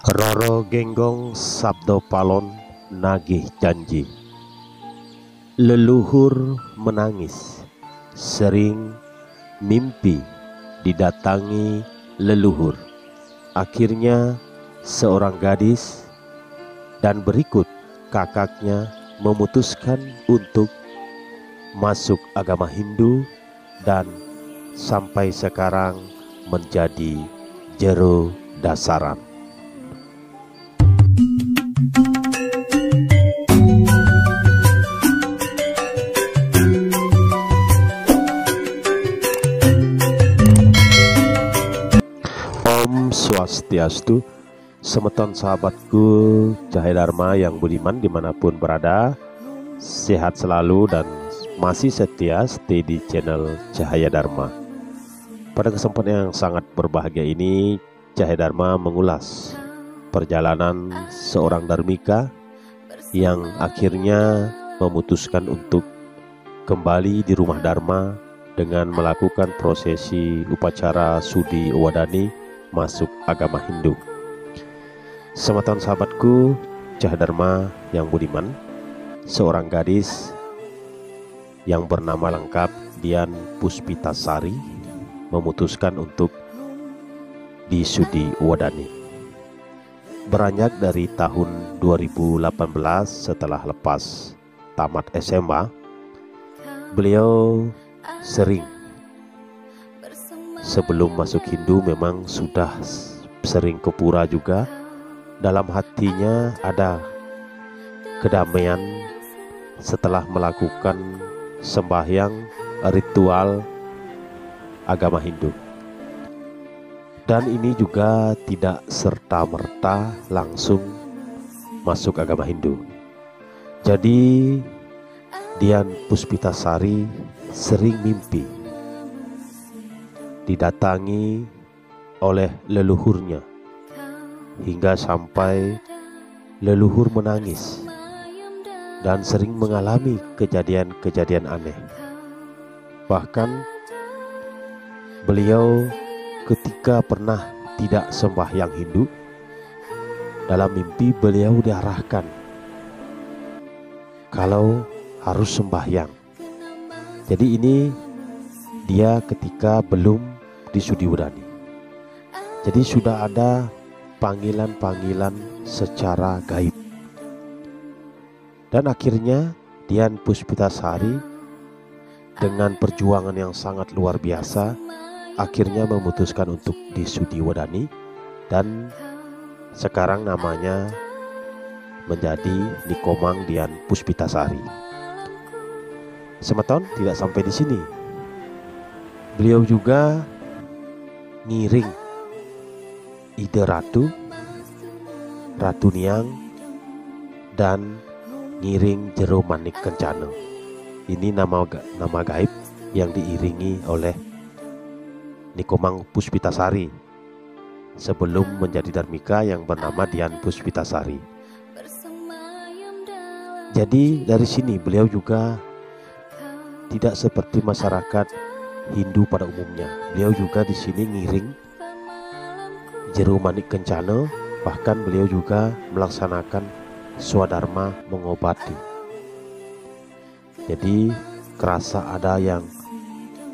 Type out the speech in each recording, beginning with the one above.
Roro genggong sabdo palon nagih janji. Leluhur menangis, sering mimpi didatangi leluhur. Akhirnya seorang gadis dan berikut kakaknya memutuskan untuk masuk agama Hindu dan sampai sekarang menjadi jero dasaran. Om Swastiastu, semeton sahabatku Cahaya Dharma yang budiman dimanapun berada, sehat selalu dan masih setia stay di channel Cahaya Dharma. Pada kesempatan yang sangat berbahagia ini, Cahaya Dharma mengulas perjalanan seorang dharmika yang akhirnya memutuskan untuk kembali di rumah Dharma dengan melakukan prosesi upacara Sudi Wadani masuk agama Hindu. Semeton sahabatku Cahaya Dharma yang budiman, seorang gadis yang bernama lengkap Dian Puspitasari memutuskan untuk disudi Wadani. Beranjak dari tahun 2018 setelah lepas tamat SMA, beliau sering sebelum masuk Hindu memang sudah sering ke pura juga. Dalam hatinya ada kedamaian setelah melakukan sembahyang ritual agama Hindu. Dan ini juga tidak serta-merta langsung masuk agama Hindu. Jadi Dian Puspitasari sering mimpi didatangi oleh leluhurnya hingga sampai leluhur menangis dan sering mengalami kejadian-kejadian aneh. Bahkan beliau ketika pernah tidak sembahyang Hindu, dalam mimpi beliau diarahkan kalau harus sembahyang. Jadi ini dia ketika belum disudi Wadani. Jadi sudah ada panggilan-panggilan secara gaib. Dan akhirnya Dian Puspitasari dengan perjuangan yang sangat luar biasa akhirnya memutuskan untuk disudi Wadani dan sekarang namanya menjadi Nikomang Dian Puspitasari. Semeton tidak sampai di sini. Beliau juga ngiring ide Ratu Niang dan ngiring Jero Manik Kencana. Ini nama gaib yang diiringi oleh Nikomang Puspitasari sebelum menjadi dharmika yang bernama Dian Puspitasari. Jadi dari sini beliau juga tidak seperti masyarakat Hindu pada umumnya. Beliau juga di sini ngiring Jero Manik Kencana, bahkan beliau juga melaksanakan swadharma mengobati. Jadi kerasa ada yang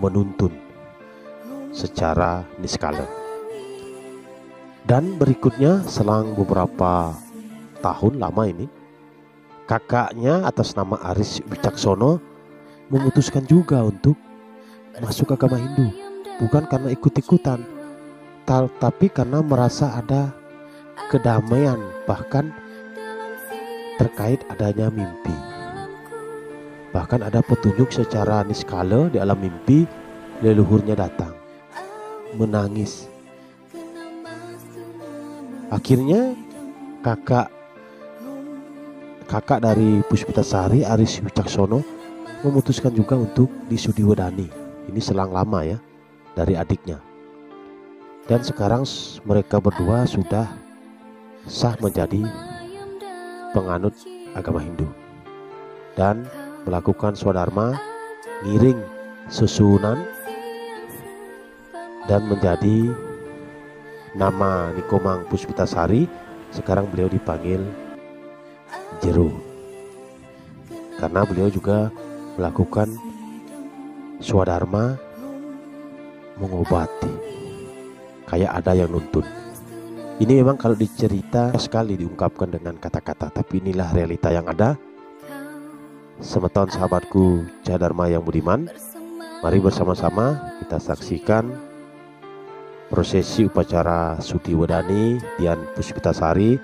menuntun secara niskala. Dan berikutnya selang beberapa tahun lama ini, kakaknya atas nama Aris Wicaksono memutuskan juga untuk masuk agama Hindu, bukan karena ikut-ikutan, tapi karena merasa ada kedamaian, bahkan terkait adanya mimpi. Bahkan ada petunjuk secara niskala di alam mimpi, leluhurnya datang menangis. Akhirnya kakak dari Puspitasari, Aris Wicaksono, memutuskan juga untuk disudi Wadani. Ini selang lama ya dari adiknya. Dan sekarang mereka berdua sudah sah menjadi penganut agama Hindu dan melakukan swadharma, ngiring susunan dan menjadi nama Nikomang Puspitasari sekarang beliau dipanggil Jero, karena beliau juga melakukan swadharma, mengobati, kayak ada yang nuntun. Ini memang kalau dicerita sekali diungkapkan dengan kata-kata, tapi inilah realita yang ada. Semeton sahabatku Cahadharma yang budiman, mari bersama-sama kita saksikan prosesi upacara Suti Wedani Dian Puspitasari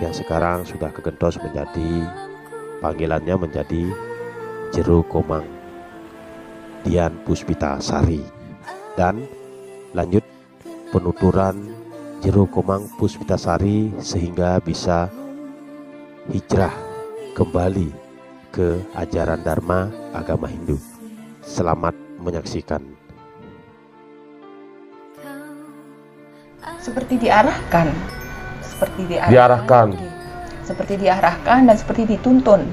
yang sekarang sudah kegentos menjadi panggilannya menjadi Jero Komang Dian Puspitasari, dan lanjut penuturan Jero Komang Puspitasari sehingga bisa hijrah kembali ke ajaran Dharma agama Hindu. Selamat menyaksikan. Seperti diarahkan, seperti diarahkan dan seperti dituntun.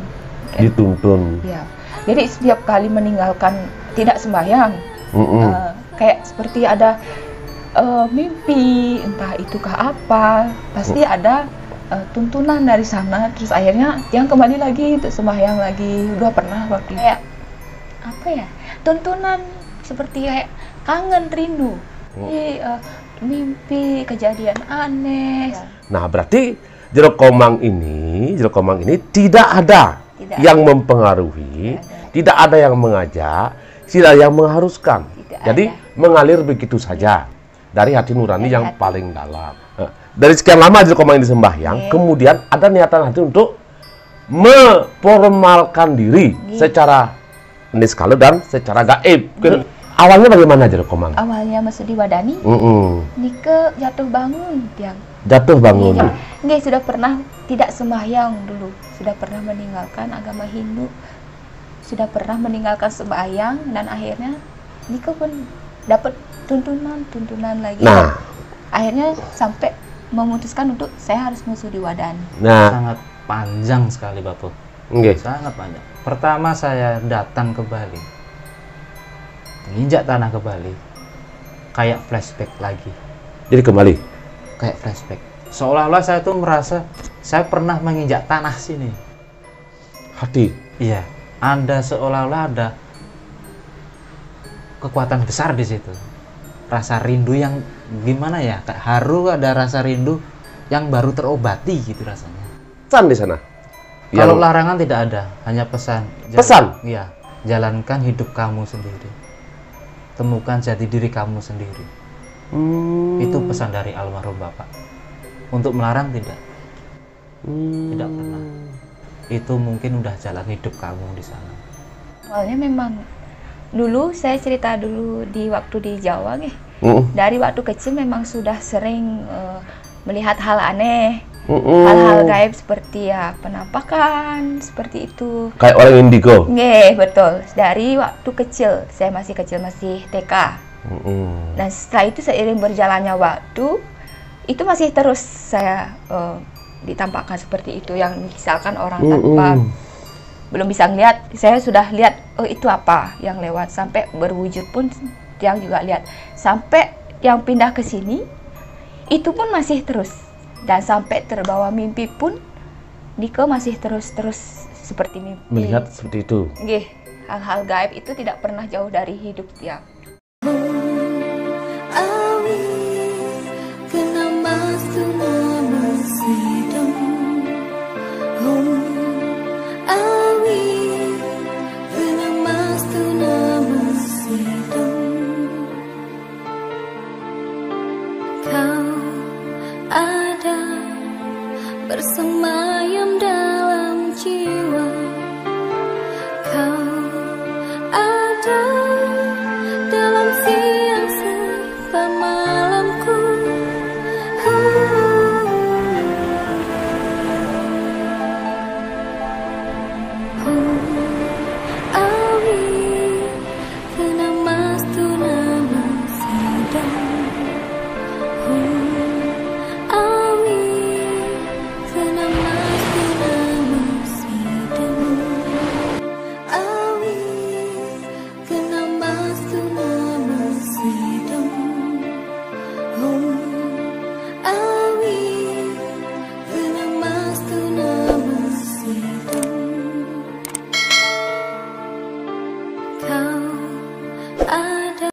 Ya. Jadi setiap kali meninggalkan tidak sembahyang, kayak seperti ada mimpi, entah itukah apa, pasti ada tuntunan dari sana. Terus akhirnya yang kembali lagi untuk sembahyang lagi. Udah pernah waktu kayak apa ya, tuntunan seperti kayak kangen, rindu. Mimpi, kejadian aneh. Nah, berarti Jero Komang ini tidak ada yang mempengaruhi, tidak ada yang mengajak, tidak ada yang mengharuskan. Jadi mengalir begitu saja dari hati nurani yang paling dalam. Dari sekian lama Jero Komang ini sembahyang, kemudian ada niatan hati untuk memformalkan diri secara niskala dan secara gaib. Awalnya bagaimana Jero Komang? Awalnya masuk di Wadani, Nike jatuh bangun tiang. Jatuh bangun. Nggih, sudah pernah tidak sembahyang dulu, sudah pernah meninggalkan agama Hindu, sudah pernah meninggalkan sembahyang, dan akhirnya Nike pun dapat tuntunan lagi. Nah, akhirnya sampai memutuskan untuk saya harus masuk di Wadani. Nah, sangat panjang sekali Bapak. Sangat panjang. Pertama saya datang ke Bali, menginjak tanah ke Bali, kayak flashback lagi. Jadi kembali? Kayak flashback. Seolah-olah saya tuh merasa saya pernah menginjak tanah sini. Hati? Iya. Seolah-olah ada kekuatan besar di situ. Rasa rindu yang gimana ya? Kayak haru, ada rasa rindu yang baru terobati gitu rasanya. Pesan di sana? Kalau larangan tidak ada, hanya pesan. Pesan? Iya. Jalankan hidup kamu sendiri. Temukan jati diri kamu sendiri. Itu pesan dari almarhum Bapak. Untuk melarang tidak. Tidak pernah. Itu mungkin udah jalan hidup kamu di sana. Awalnya memang dulu saya cerita dulu di waktu di Jawa nih. Dari waktu kecil memang sudah sering melihat hal aneh. Hal-hal gaib seperti ya penampakan, seperti itu. Kayak orang indigo? Nggih, betul. Dari waktu kecil, saya masih kecil, masih TK. Dan setelah itu seiring berjalannya waktu, itu masih terus saya ditampakkan seperti itu. Yang misalkan orang tanpa belum bisa ngeliat, saya sudah lihat, oh itu apa yang lewat. Sampai berwujud pun yang juga lihat. Sampai yang pindah ke sini, itu pun masih terus. Dan sampai terbawa mimpi pun, Diko masih terus seperti mimpi. Melihat seperti itu? Nggih, hal-hal gaib itu tidak pernah jauh dari hidup dia. Kau ada bersemayam dan